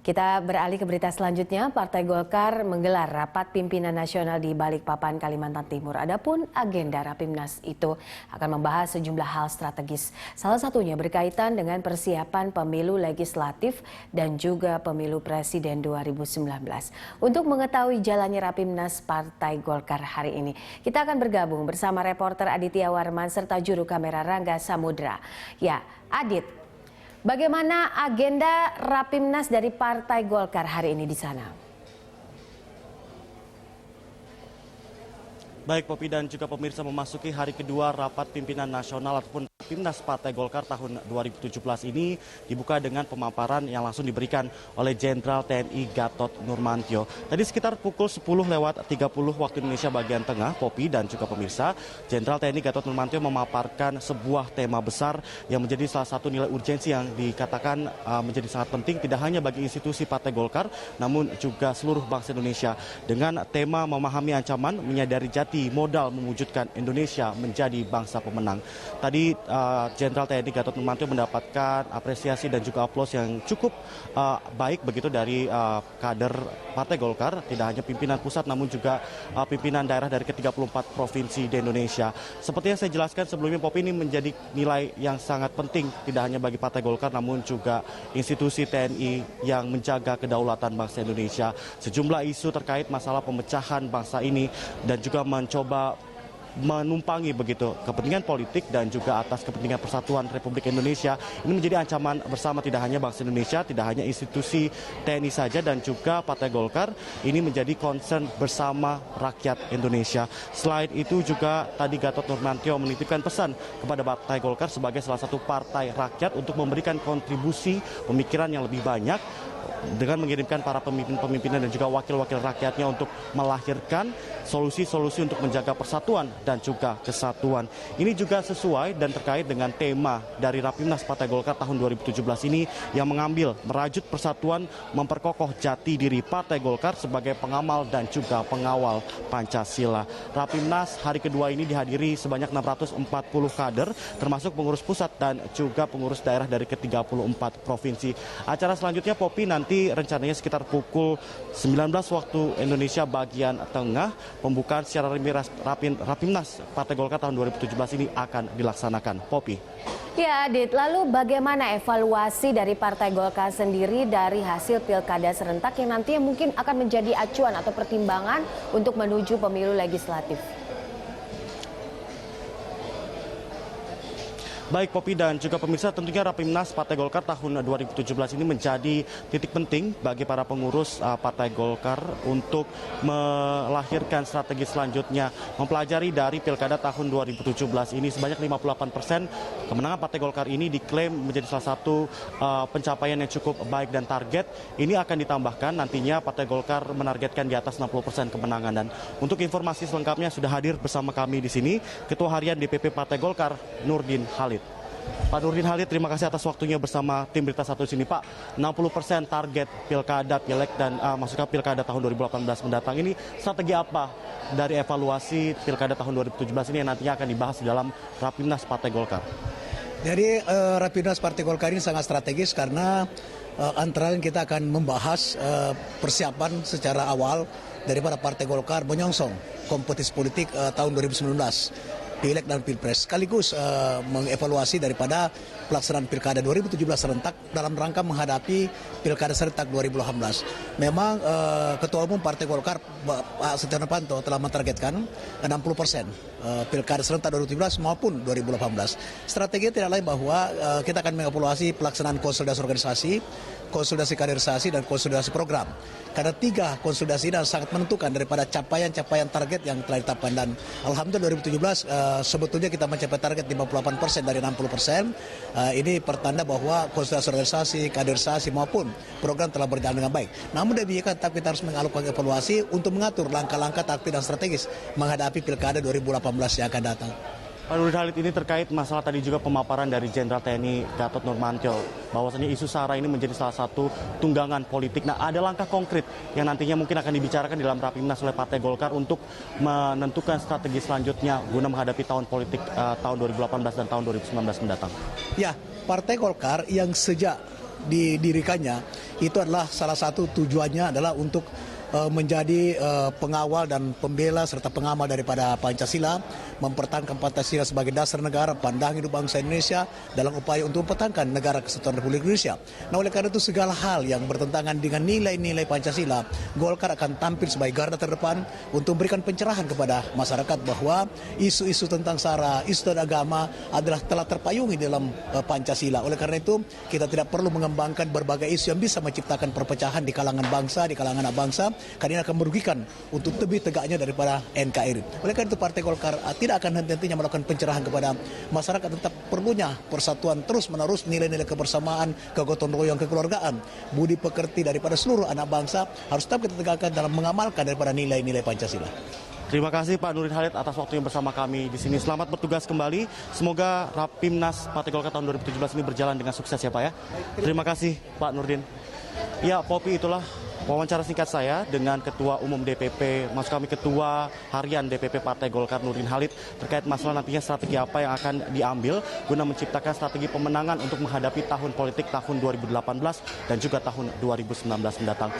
Kita beralih ke berita selanjutnya. Partai Golkar menggelar rapat pimpinan nasional di Balikpapan, Kalimantan Timur. Adapun agenda Rapimnas itu akan membahas sejumlah hal strategis. Salah satunya berkaitan dengan persiapan pemilu legislatif dan juga pemilu presiden 2019. Untuk mengetahui jalannya Rapimnas Partai Golkar hari ini, kita akan bergabung bersama reporter Aditya Warman serta juru kamera Rangga Samudra. Ya, Adit, bagaimana agenda Rapimnas dari Partai Golkar hari ini di sana? Baik, Popi dan juga pemirsa, memasuki hari kedua rapat pimpinan nasional ataupun Rapimnas Partai Golkar tahun 2017 ini dibuka dengan pemaparan yang langsung diberikan oleh Jenderal TNI Gatot Nurmantio. Tadi sekitar pukul 10:30 waktu Indonesia bagian tengah, Popi dan juga pemirsa, Jenderal TNI Gatot Nurmantio memaparkan sebuah tema besar yang menjadi salah satu nilai urgensi yang dikatakan menjadi sangat penting tidak hanya bagi institusi Partai Golkar namun juga seluruh bangsa Indonesia, dengan tema memahami ancaman, menyadari jati modal mewujudkan Indonesia menjadi bangsa pemenang. Tadi Jenderal TNI Gatot Nurmantio mendapatkan apresiasi dan juga aplaus yang cukup baik begitu dari kader Partai Golkar, tidak hanya pimpinan pusat namun juga pimpinan daerah dari ke-34 provinsi di Indonesia. Seperti yang saya jelaskan sebelumnya, Popi, ini menjadi nilai yang sangat penting tidak hanya bagi Partai Golkar namun juga institusi TNI yang menjaga kedaulatan bangsa Indonesia. Sejumlah isu terkait masalah pemecahan bangsa ini dan juga mencoba menumpangi begitu kepentingan politik dan juga atas kepentingan persatuan Republik Indonesia ini menjadi ancaman bersama tidak hanya bangsa Indonesia, tidak hanya institusi TNI saja dan juga Partai Golkar, ini menjadi concern bersama rakyat Indonesia. Selain itu juga tadi Gatot Nurmantio menitipkan pesan kepada Partai Golkar sebagai salah satu partai rakyat untuk memberikan kontribusi pemikiran yang lebih banyak dengan mengirimkan para pemimpin-pemimpinan dan juga wakil-wakil rakyatnya untuk melahirkan solusi-solusi untuk menjaga persatuan dan juga kesatuan. Ini juga sesuai dan terkait dengan tema dari Rapimnas Partai Golkar tahun 2017 ini yang mengambil merajut persatuan, memperkokoh jati diri Partai Golkar sebagai pengamal dan juga pengawal Pancasila. Rapimnas hari kedua ini dihadiri sebanyak 640 kader termasuk pengurus pusat dan juga pengurus daerah dari ke-34 provinsi. Acara selanjutnya, Popi, nanti rencananya sekitar pukul 19 waktu Indonesia bagian tengah, pembukaan secara resmi Rapimnas Partai Golkar tahun 2017 ini akan dilaksanakan. Popi. Ya, Adit, lalu bagaimana evaluasi dari Partai Golkar sendiri dari hasil pilkada serentak yang nantinya mungkin akan menjadi acuan atau pertimbangan untuk menuju pemilu legislatif? Baik, Popi dan juga pemirsa, tentunya Rapimnas Partai Golkar tahun 2017 ini menjadi titik penting bagi para pengurus Partai Golkar untuk melahirkan strategi selanjutnya. Mempelajari dari pilkada tahun 2017 ini sebanyak 58% kemenangan Partai Golkar ini diklaim menjadi salah satu pencapaian yang cukup baik dan target ini akan ditambahkan nantinya Partai Golkar menargetkan di atas 60% kemenangan. Dan untuk informasi selengkapnya sudah hadir bersama kami di sini Ketua Harian DPP Partai Golkar Nurdin Halid. Pak Nurdin Halid, terima kasih atas waktunya bersama tim Berita Satu sini, Pak. 60% target pilkada, pileg dan maksudnya pilkada tahun 2018 mendatang ini, strategi apa dari evaluasi pilkada tahun 2017 ini yang nantinya akan dibahas di dalam Rapimnas Partai Golkar? Jadi Rapimnas Partai Golkar ini sangat strategis karena antara lain kita akan membahas persiapan secara awal daripada Partai Golkar menyongsong kompetisi politik tahun 2019. Pileg dan Pilpres, sekaligus mengevaluasi daripada pelaksanaan Pilkada 2017 serentak dalam rangka menghadapi Pilkada serentak 2018. Memang Ketua Umum Partai Golkar Pak Setia Novanto telah mentargetkan 60% Pilkada serentak 2017 maupun 2018. Strategi tidak lain bahwa kita akan mengevaluasi pelaksanaan konsolidasi organisasi, konsolidasi kaderisasi dan konsolidasi program. Karena tiga konsolidasi ini sangat menentukan daripada capaian-capaian target yang telah ditetapkan, dan alhamdulillah 2017 sebetulnya kita mencapai target 58% dari 60%. Ini pertanda bahwa konsolidasi organisasi, kaderisasi maupun program telah berjalan dengan baik. Namun demikian tetap kita harus mengalokasikan evaluasi untuk mengatur langkah-langkah taktik dan strategis menghadapi Pilkada 2018 yang akan datang. Pak Nurdin Halid, ini terkait masalah tadi juga pemaparan dari Jenderal TNI Gatot Nurmantio bahwasanya isu SARA ini menjadi salah satu tunggangan politik. Nah, ada langkah konkret yang nantinya mungkin akan dibicarakan di dalam Rapimnas oleh Partai Golkar untuk menentukan strategi selanjutnya guna menghadapi tahun politik tahun 2018 dan tahun 2019 mendatang. Ya, Partai Golkar yang sejak didirikannya itu adalah salah satu tujuannya adalah untuk menjadi pengawal dan pembela serta pengamal daripada Pancasila, mempertahankan Pancasila sebagai dasar negara, pandangan hidup bangsa Indonesia dalam upaya untuk mempertahankan negara kesatuan Republik Indonesia. Nah, oleh karena itu segala hal yang bertentangan dengan nilai-nilai Pancasila, Golkar akan tampil sebagai garda terdepan untuk memberikan pencerahan kepada masyarakat bahwa isu-isu tentang SARA, isu tentang agama adalah telah terpayungi dalam Pancasila. Oleh karena itu, kita tidak perlu mengembangkan berbagai isu yang bisa menciptakan perpecahan di kalangan bangsa, di kalangan anak bangsa, karena ini akan merugikan untuk lebih tegaknya daripada NKRI. Oleh karena itu Partai Golkar tidak akan henti-hentinya melakukan pencerahan kepada masyarakat tentang perlunya persatuan terus-menerus, nilai-nilai kebersamaan, kegotong royong, kekeluargaan, budi pekerti daripada seluruh anak bangsa harus tetap kita tegakkan dalam mengamalkan daripada nilai-nilai Pancasila. Terima kasih Pak Nurdin Halid atas waktunya bersama kami di sini. Selamat bertugas kembali. Semoga Rapimnas Partai Golkar tahun 2017 ini berjalan dengan sukses ya Pak ya. Terima kasih Pak Nurdin. Ya Popi, itulah wawancara singkat saya dengan Ketua Umum DPP, maksud kami Ketua Harian DPP Partai Golkar Nurdin Halid terkait masalah nantinya strategi apa yang akan diambil guna menciptakan strategi pemenangan untuk menghadapi tahun politik tahun 2018 dan juga tahun 2019 mendatang.